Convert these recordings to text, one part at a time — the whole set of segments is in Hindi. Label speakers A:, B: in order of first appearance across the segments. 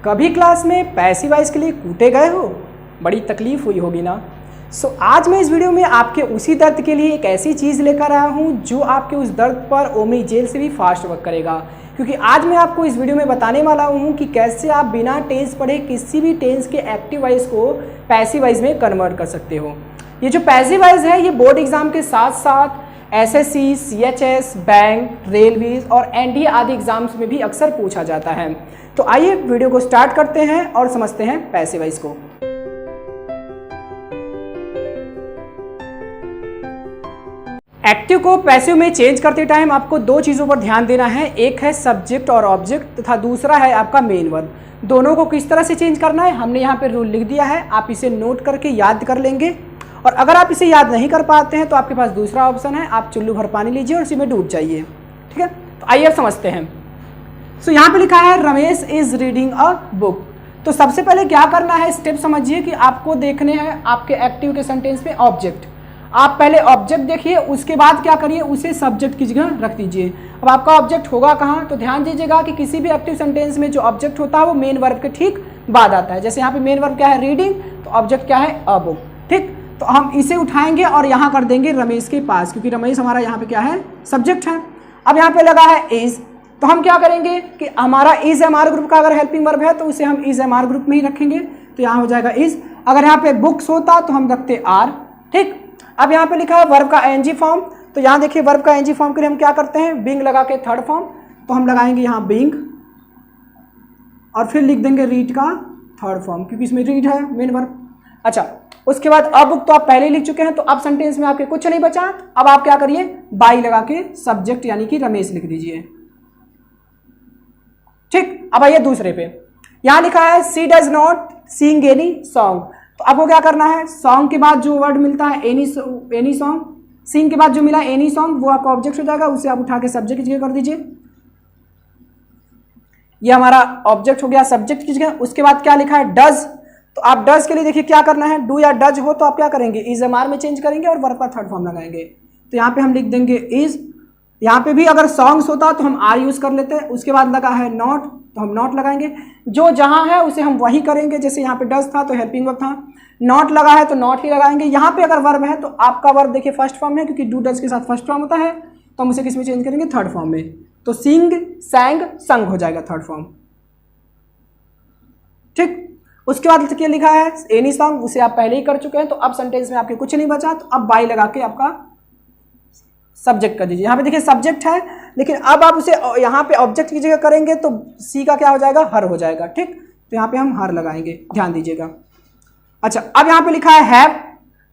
A: कभी क्लास में पैसिव वॉइस के लिए कूटे गए हो? बड़ी तकलीफ हुई होगी ना। आज मैं इस वीडियो में आपके उसी दर्द के लिए एक ऐसी चीज़ लेकर आया हूँ जो आपके उस दर्द पर ओमनी जेल से भी फास्ट वर्क करेगा। क्योंकि आज मैं आपको इस वीडियो में बताने वाला हूँ कि कैसे आप बिना टेंस पढ़े किसी भी टेंस के एक्टिव वॉइस को पैसिव वॉइस में कन्वर्ट कर सकते हो। ये जो पैसिव वॉइस है ये बोर्ड एग्जाम के साथ साथ एसएससी, सीएचएस, बैंक, रेलवेज और एनडीए आदि एग्जाम्स में भी अक्सर पूछा जाता है। तो आइए वीडियो को स्टार्ट करते हैं और समझते हैं पैसिव वॉइस को। एक्टिव को पैसिव में चेंज करते टाइम आपको दो चीज़ों पर ध्यान देना है। एक है सब्जेक्ट और ऑब्जेक्ट तथा दूसरा है आपका मेन वर्ब। दोनों को किस तरह से चेंज करना है हमने यहाँ पे रूल लिख दिया है, आप इसे नोट करके याद कर लेंगे। और अगर आप इसे याद नहीं कर पाते हैं तो आपके पास दूसरा ऑप्शन है, आप चुल्लू भर पानी लीजिए और उसी में डूब जाइए। ठीक है, तो आइए अब समझते हैं। यहाँ पे लिखा है Ramesh is reading a book. तो सबसे पहले क्या करना है, स्टेप समझिए कि आपको देखने हैं आपके एक्टिव के सेंटेंस में ऑब्जेक्ट। आप पहले ऑब्जेक्ट देखिए, उसके बाद क्या करिए, उसे सब्जेक्ट की जगह रख दीजिए। अब आपका ऑब्जेक्ट होगा कहाँ, तो ध्यान दीजिएगा कि किसी भी एक्टिव सेंटेंस में जो ऑब्जेक्ट होता है वो मेन वर्ब के ठीक बाद आता है। जैसे यहाँ पे मेन वर्ब क्या है, रीडिंग, तो ऑब्जेक्ट क्या है, अ बुक। ठीक, तो हम इसे उठाएंगे और यहाँ कर देंगे रमेश के पास, क्योंकि रमेश हमारा यहाँ पे क्या है, सब्जेक्ट है। अब यहाँ पे लगा है इज, तो हम क्या करेंगे कि हमारा इज एम आर ग्रुप का अगर हेल्पिंग वर्ब है तो उसे हम इज एम आर ग्रुप में ही रखेंगे, तो यहाँ हो जाएगा इज। अगर यहाँ पे बुक्स होता तो हम रखते आर। ठीक, अब यहाँ पे लिखा है वर्ब का एनजी फॉर्म, तो यहाँ देखिए वर्ब का एनजी फॉर्म के लिए हम क्या करते हैं, बिंग लगा के थर्ड फॉर्म, तो हम लगाएंगे यहाँ बिंग और फिर लिख देंगे रीड का थर्ड फॉर्म, क्योंकि इसमें रीड है मेन वर्ब। अच्छा, उसके बाद अब बुक तो आप पहले लिख चुके हैं, तो अब सेंटेंस में आपके कुछ नहीं बचा। अब आप क्या करिए, बाई लगा के सब्जेक्ट यानी कि रमेश लिख दीजिए। ठीक, अब आइए दूसरे पे। यहां लिखा है she does not sing any song. तो आपको क्या करना है, सॉन्ग के बाद जो वर्ड मिलता है एनी सॉन्ग, सिंग के बाद जो मिला एनी सॉन्ग, वो आपका ऑब्जेक्ट हो जाएगा, उसे आप उठा के सब्जेक्ट की जगह कर दीजिए। ये हमारा ऑब्जेक्ट हो गया सब्जेक्ट की जगह। उसके बाद क्या लिखा है, डज। तो आप डज के लिए देखिए क्या करना है, डू या डज हो तो आप क्या करेंगे, इज एम आर में चेंज करेंगे और वर्ब का थर्ड फॉर्म लगाएंगे। तो यहाँ पे हम लिख देंगे इज। यहाँ पे भी अगर सॉन्ग्स होता तो हम आर यूज कर लेते हैं। उसके बाद लगा है नॉट, तो हम नॉट लगाएंगे। जो जहाँ है उसे हम वही करेंगे। जैसे यहाँ पे डज था तो हेल्पिंग वर्ब था, नॉट लगा है तो नॉट ही लगाएंगे। यहाँ पे अगर वर्ब है तो आपका वर्ब देखिए फर्स्ट फॉर्म है, क्योंकि डू डज के साथ फर्स्ट फॉर्म होता है, तो हम उसे किस में चेंज करेंगे, थर्ड फॉर्म में। तो सिंग, सैंग, संग हो जाएगा थर्ड फॉर्म। ठीक, उसके बाद क्या लिखा है, एनी सॉन्ग, उसे आप पहले ही कर चुके हैं, तो अब सेंटेंस में आपके कुछ नहीं बचा। तो अब बाई लगा के आपका सब्जेक्ट कर दीजिए। यहाँ पे देखिए सब्जेक्ट है, लेकिन अब आप उसे यहाँ पे ऑब्जेक्ट की जगह करेंगे तो सी का क्या हो जाएगा, हर हो जाएगा। ठीक, तो यहाँ पे हम हर लगाएंगे, ध्यान दीजिएगा। अच्छा, अब यहाँ पे लिखा है हैव,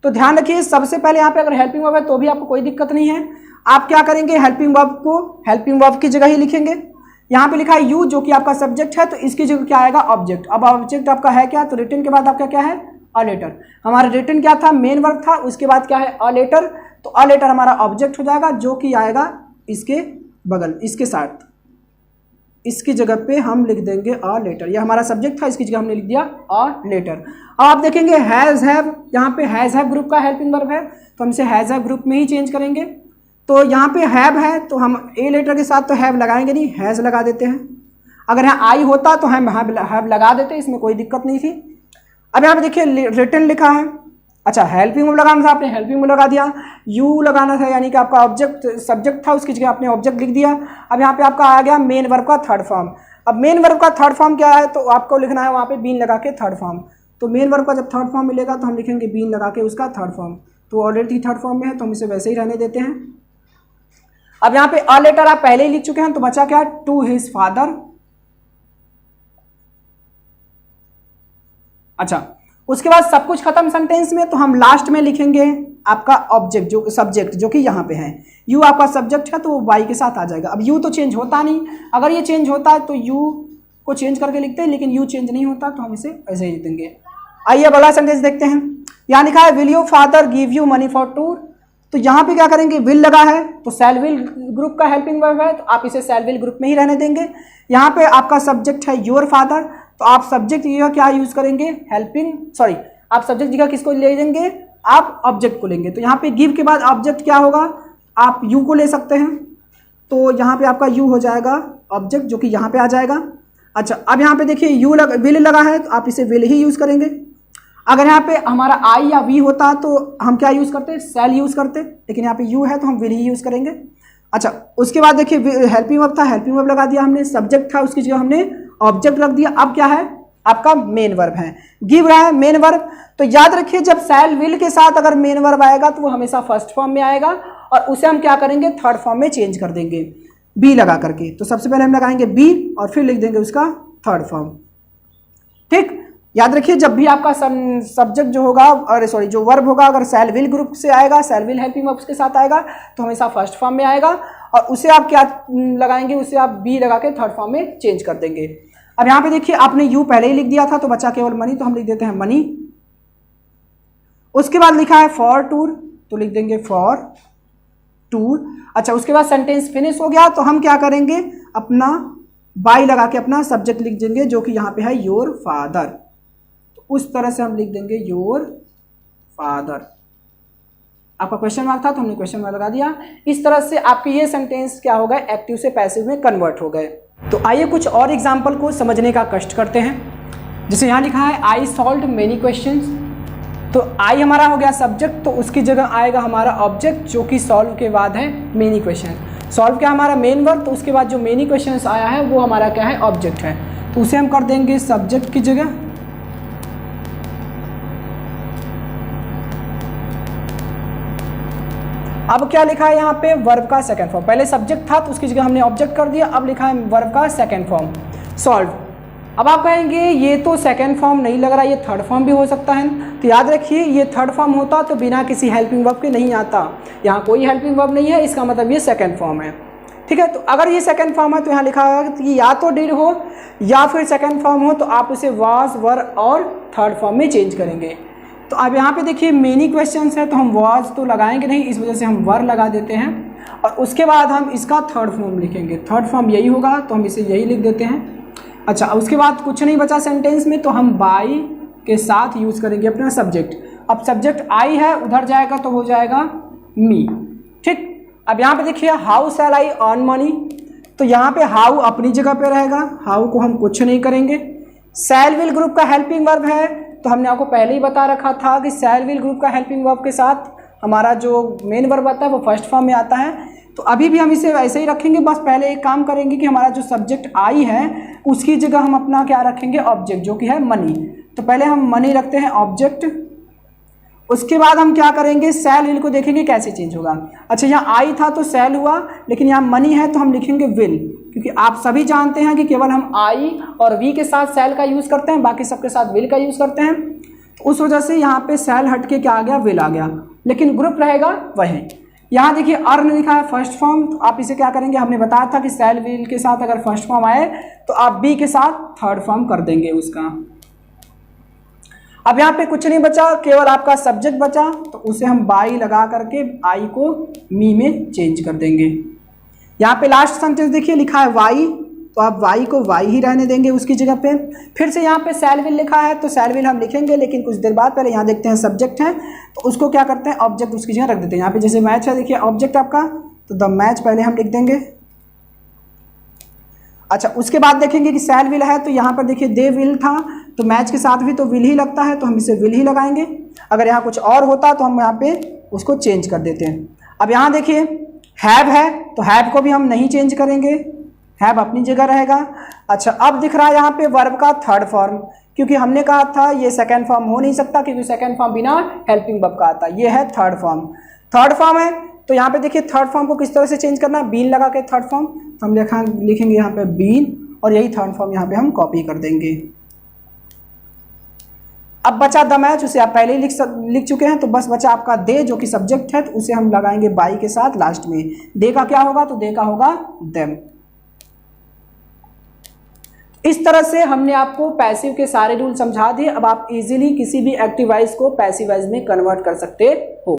A: तो ध्यान रखिए सबसे पहले यहाँ पे अगर हेल्पिंग वर्ब है तो भी आपको कोई दिक्कत नहीं है। आप क्या करेंगे, हेल्पिंग वर्ब को हेल्पिंग वर्ब की जगह ही लिखेंगे। यहाँ पे लिखा है यू, जो कि आपका सब्जेक्ट है, तो इसकी जगह क्या आएगा, ऑब्जेक्ट। अब ऑब्जेक्ट आपका है क्या, तो रिटन के बाद आपका क्या है, अ लेटर। हमारा रिटन क्या था, मेन वर्ब था, उसके बाद क्या है, अ लेटर। तो अ लेटर हमारा ऑब्जेक्ट हो जाएगा, जो कि आएगा इसके बगल, इसके साथ, इसकी जगह पे हम लिख देंगे अ लेटर। यह हमारा सब्जेक्ट था, इसकी जगह हमने लिख दिया अ लेटर। अब आप देखेंगे हैज हैव, यहाँ पे हैज हैव ग्रुप का हेल्पिंग वर्ब है, तो हम इसे हैज हैव ग्रुप में ही चेंज करेंगे। तो यहाँ पे हैव है तो हम ए लेटर के साथ तो हैव लगाएंगे नहीं, हैज लगा देते हैं। अगर यहाँ आई होता तो हम हैव लगा देते, इसमें कोई दिक्कत नहीं थी। अब यहाँ पे देखिए रिटन लिखा है। अच्छा, हेल्पिंग वर्ब लगाना था, आपने हेल्पिंग वर्ब लगा दिया। यू लगाना था, यानी कि आपका ऑब्जेक्ट सब्जेक्ट था, उसकी जगह आपने ऑब्जेक्ट लिख दिया। अब यहाँ पे आपका आ गया मेन वर्ब का थर्ड फॉर्म। अब मेन वर्ब का थर्ड फॉर्म क्या है, तो आपको लिखना है वहाँ पे बीन लगा के थर्ड फॉर्म। तो मेन वर्ब का जब थर्ड फॉर्म मिलेगा तो हम लिखेंगे बीन लगा के उसका थर्ड फॉर्म। तो ऑलरेडी थर्ड फॉर्म में है तो हम इसे वैसे ही रहने देते हैं। अब यहाँ पे अ लेटर आप पहले ही लिख चुके हैं, तो बचा क्या, टू हिज फादर। अच्छा, उसके बाद सब कुछ खत्म सेंटेंस में, तो हम लास्ट में लिखेंगे आपका ऑब्जेक्ट, जो सब्जेक्ट, जो कि यहाँ पे है। यू आपका सब्जेक्ट है तो वो वाई के साथ आ जाएगा। अब यू तो चेंज होता नहीं, अगर ये चेंज होता है तो यू को चेंज करके लिखते हैं, लेकिन यू चेंज नहीं होता तो हम इसे ऐसे ही लिख देंगे। आइए अब अगला सेंटेंस देखते हैं। यहाँ लिखा है will your father give you money for tour. तो यहाँ पे क्या करेंगे, विल लगा है तो शैल विल ग्रुप का हेल्पिंग वर्ब है, तो आप इसे शैल विल ग्रुप में ही रहने देंगे। यहाँ पे आपका सब्जेक्ट है योर फादर, तो आप सब्जेक्ट जगह क्या यूज करेंगे, आप सब्जेक्ट जगह किसको ले लेंगे, आप ऑब्जेक्ट को लेंगे। तो यहाँ पे गिव के बाद ऑब्जेक्ट क्या होगा, आप यू को ले सकते हैं। तो यहाँ पे आपका यू हो जाएगा ऑब्जेक्ट, जो कि यहाँ पे आ जाएगा। अच्छा, अब यहाँ पे देखिए विल लगा है तो आप इसे विल ही यूज करेंगे। अगर यहाँ पे हमारा आई या वी होता तो हम क्या यूज करते, शैल यूज करते, लेकिन यहाँ पे यू है तो हम विल ही यूज करेंगे। अच्छा, उसके बाद देखिए हेल्पिंग वर्ब था, हेल्पिंग वर्ब लगा दिया हमने, सब्जेक्ट था उसकी जगह हमने ऑब्जेक्ट रख दिया। अब क्या है आपका मेन वर्ब है, गिव रहा है मेन वर्ब। तो याद रखिए जब शैल विल के साथ अगर मेन वर्ब आएगा तो वो हमेशा फर्स्ट फॉर्म में आएगा और उसे हम क्या करेंगे थर्ड फॉर्म में चेंज कर देंगे बी लगा करके। तो सबसे पहले हम लगाएंगे बी और फिर लिख देंगे उसका थर्ड फॉर्म। ठीक, याद रखिए जब भी आपका सब्जेक्ट जो होगा और सॉरी जो वर्ब होगा अगर शैल विल ग्रुप से आएगा, शैल विल हेल्पिंग वर्ब के साथ आएगा तो हमेशा फर्स्ट फॉर्म में आएगा और उसे आप क्या लगाएंगे, उसे आप बी लगा के थर्ड फॉर्म में चेंज कर देंगे। अब यहाँ पे देखिए आपने यू पहले ही लिख दिया था तो बचा केवल मनी, तो हम लिख देते हैं मनी। उसके बाद लिखा है फॉर टूर तो लिख देंगे फॉर टूर। अच्छा, उसके बाद सेंटेंस फिनिश हो गया तो हम क्या करेंगे अपना बाय लगा के अपना सब्जेक्ट लिख देंगे जो कि यहाँ पे है योर फादर। तो उस तरह से हम लिख देंगे योर फादर। आपका क्वेश्चन मार्क था तो हमने क्वेश्चन मार्क लगा दिया। इस तरह से आपके ये सेंटेंस क्या हो गए, एक्टिव से पैसिव में कन्वर्ट हो गए। तो आइए कुछ और एग्जाम्पल को समझने का कष्ट करते हैं। जैसे यहाँ लिखा है आई सॉल्व्ड मेनी क्वेश्चंस, तो आई हमारा हो गया सब्जेक्ट तो उसकी जगह आएगा हमारा ऑब्जेक्ट जो कि सॉल्व के बाद है मेनी क्वेश्चन। सॉल्व क्या हमारा मेन वर्ब, तो उसके बाद जो मेनी क्वेश्चंस आया है वो हमारा क्या है ऑब्जेक्ट है, तो उसे हम कर देंगे सब्जेक्ट की जगह। अब क्या लिखा है यहाँ पे वर्ब का सेकंड फॉर्म, पहले सब्जेक्ट था तो उसकी जगह हमने ऑब्जेक्ट कर दिया, अब लिखा है वर्ब का सेकंड फॉर्म सॉल्व। अब आप कहेंगे ये तो सेकंड फॉर्म नहीं लग रहा, ये थर्ड फॉर्म भी हो सकता है। तो याद रखिए ये थर्ड फॉर्म होता तो बिना किसी हेल्पिंग वर्ब के नहीं आता, यहाँ कोई हेल्पिंग वर्ब नहीं है, इसका मतलब ये सेकंड फॉर्म है। ठीक है, तो अगर ये सेकंड फॉर्म है तो यहाँ लिखा है कि या तो डिड हो या फिर सेकंड फॉर्म हो तो आप उसे वाज वर और थर्ड फॉर्म में चेंज करेंगे। तो अब यहाँ पे देखिए मेनी क्वेश्चंस है तो हम वाज तो लगाएंगे नहीं, इस वजह से हम वर लगा देते हैं और उसके बाद हम इसका थर्ड फॉर्म लिखेंगे। थर्ड फॉर्म यही होगा तो हम इसे यही लिख देते हैं। अच्छा, उसके बाद कुछ नहीं बचा सेंटेंस में तो हम बाई के साथ यूज करेंगे अपना सब्जेक्ट। अब सब्जेक्ट आई है उधर जाएगा तो हो जाएगा मी। ठीक, अब यहाँ पे देखिए how shell I earn money, तो यहाँ पे हाउ अपनी जगह पे रहेगा, हाउ को हम कुछ नहीं करेंगे। शैल विल ग्रुप का हेल्पिंग वर्ब है तो हमने आपको पहले ही बता रखा था कि शैल विल ग्रुप का हेल्पिंग वर्ब के साथ हमारा जो मेन वर्ब आता है वो फर्स्ट फॉर्म में आता है। तो अभी भी हम इसे ऐसे ही रखेंगे, बस पहले एक काम करेंगे कि हमारा जो सब्जेक्ट आई है उसकी जगह हम अपना क्या रखेंगे ऑब्जेक्ट जो कि है मनी। तो पहले हम मनी रखते हैं ऑब्जेक्ट, उसके बाद हम क्या करेंगे शैल विल को देखेंगे कैसे चेंज होगा। अच्छा, यहाँ आई था तो शैल हुआ, लेकिन यहाँ मनी है तो हम लिखेंगे विल, क्योंकि आप सभी जानते हैं कि केवल हम आई और वी के साथ शैल का यूज़ करते हैं, बाकी सबके साथ विल का यूज़ करते हैं। तो उस वजह से यहाँ पे शैल हट के क्या आ गया विल आ गया, लेकिन ग्रुप रहेगा वही। यहाँ देखिए अर्न लिखा है फर्स्ट फॉर्म, तो आप इसे क्या करेंगे, हमने बताया था कि शैल विल के साथ अगर फर्स्ट फॉर्म आए तो आप बी के साथ थर्ड फॉर्म कर देंगे उसका। अब यहाँ पे कुछ नहीं बचा, केवल आपका सब्जेक्ट बचा, तो उसे हम बाई लगा करके आई को मी में चेंज कर देंगे। यहाँ पे लास्ट सेंटेंस देखिए लिखा है वाई, तो आप वाई को वाई ही रहने देंगे उसकी जगह पे। फिर से यहाँ पे शैल विल लिखा है तो शैल विल हम लिखेंगे, लेकिन कुछ देर बाद पहले यहाँ देखते हैं सब्जेक्ट है तो उसको क्या करते हैं ऑब्जेक्ट उसकी जगह रख देते हैं। यहाँ पे जैसे मैच है देखिए ऑब्जेक्ट आपका, तो द मैच पहले हम लिख देंगे। अच्छा, उसके बाद देखेंगे कि शैल विल है तो यहाँ पर देखिए दे विल था तो मैच के साथ भी तो विल ही लगता है तो हम इसे विल ही लगाएंगे। अगर यहाँ कुछ और होता तो हम यहाँ पे उसको चेंज कर देते हैं। अब यहाँ देखिए हैव है तो हैव को भी हम नहीं चेंज करेंगे, हैव अपनी जगह रहेगा। अच्छा, अब दिख रहा है यहाँ पे वर्ब का थर्ड फॉर्म, क्योंकि हमने कहा था ये सेकंड फॉर्म हो नहीं सकता क्योंकि सेकंड फॉर्म बिना हेल्पिंग वर्ब का आता है, ये है थर्ड फॉर्म। थर्ड फॉर्म है तो यहाँ पे देखिए थर्ड फॉर्म को किस तरह से चेंज करना है, बीन लगा के थर्ड फॉर्म, तो हम लिखेंगे यहाँ पे बीन और यही थर्ड फॉर्म यहाँ पे हम कॉपी कर देंगे। अब बचा द मैच, उसे आप पहले ही लिख चुके हैं, तो बस बचा आपका दे जो कि सब्जेक्ट है, तो उसे हम लगाएंगे बाई के साथ लास्ट में। दे का क्या होगा, तो दे का होगा देम। इस तरह से हमने आपको पैसिव के सारे रूल समझा दिए। अब आप इजीली किसी भी एक्टिव वॉइस को पैसिव वॉइस में कन्वर्ट कर सकते हो।